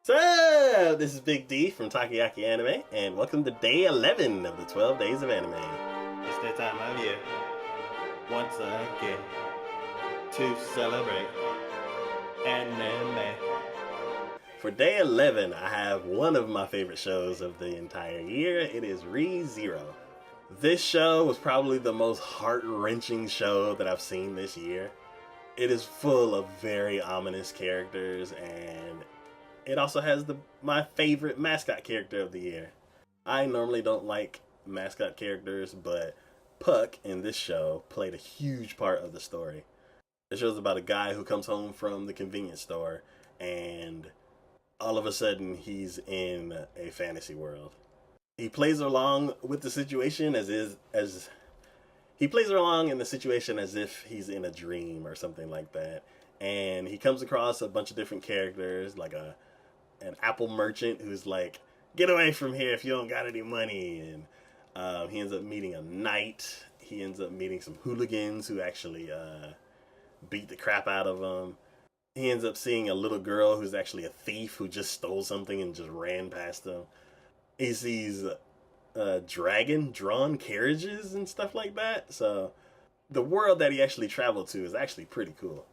So, this is Big D from TacoYaki Anime, and welcome to day 11 of the 12 Days of Anime. It's that time of year, once again, to celebrate anime. For day 11, I have one of my favorite shows of the entire year. It is Re:Zero. This show was probably the most heart-wrenching show that I've seen this year. It is full of very ominous characters, and it also has my favorite mascot character of the year. I normally don't like mascot characters, but Puck in this show played a huge part of the story. The show's about a guy who comes home from the convenience store, and all of a sudden he's in a fantasy world. He plays along with the situation as if he's in a dream or something like that. And he comes across a bunch of different characters, like an apple merchant who's like, "Get away from here if you don't got any money." And he ends up meeting a knight. He ends up meeting some hooligans who actually beat the crap out of him. He ends up seeing a little girl who's actually a thief who just stole something and just ran past him. He sees drawn carriages and stuff like that. So the world that he actually traveled to is actually pretty cool.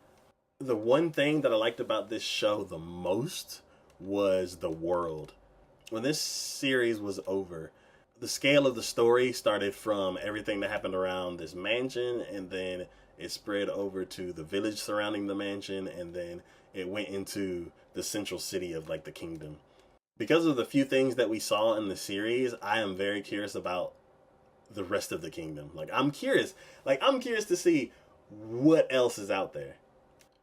The one thing that I liked about this show the most was the world. When this series was over, the scale of the story started from everything that happened around this mansion, and then it spread over to the village surrounding the mansion, and then it went into the central city of like the kingdom. Because of the few things that we saw in the series, I am very curious about the rest of the kingdom. I'm curious to see what else is out there.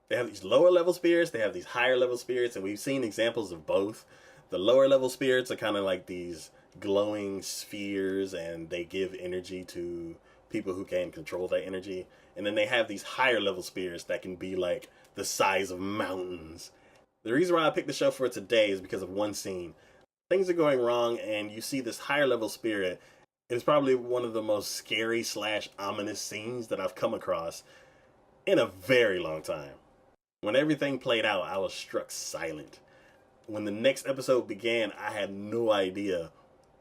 They have these lower level spirits, they have these higher level spirits, and we've seen examples of both. The lower level spirits are kind of like these glowing spheres, and they give energy to people who can control that energy. And then they have these higher level spirits that can be like the size of mountains. The reason why I picked the show for today is because of one scene. Things are going wrong, and you see this higher level spirit. It's probably one of the most scary / ominous scenes that I've come across in a very long time. When everything played out, I was struck silent. When the next episode began, I had no idea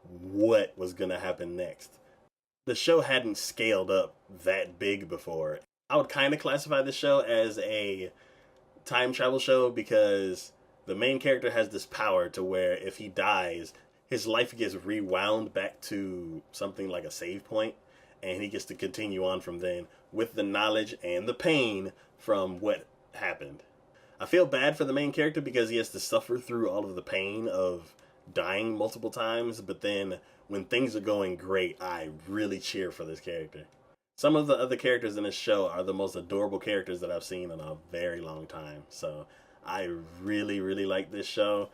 what was going to happen next. The show hadn't scaled up that big before. I would kind of classify this show as a time travel show because the main character has this power to where if he dies, his life gets rewound back to something like a save point, and he gets to continue on from then with the knowledge and the pain from what happened. I feel bad for the main character because he has to suffer through all of the pain of dying multiple times, but then when things are going great, I really cheer for this character. Some of the other characters in this show are the most adorable characters that I've seen in a very long time. So I really, really like this show.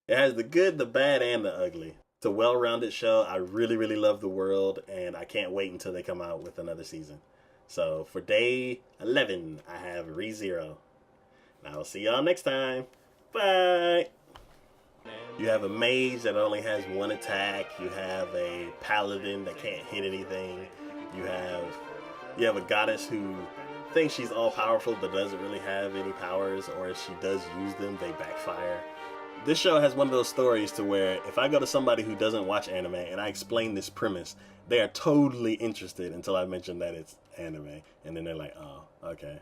It has the good, the bad, and the ugly. It's a well-rounded show. I really, really love the world, and I can't wait until they come out with another season. So for day 11, I have Re:Zero. And I will see y'all next time. Bye! You have a mage that only has one attack. You have a paladin that can't hit anything. You have a goddess who thinks she's all-powerful but doesn't really have any powers, or if she does use them, they backfire. This show has one of those stories to where if I go to somebody who doesn't watch anime and I explain this premise, they are totally interested until I mention that it's anime, and then they're like, "Oh, okay."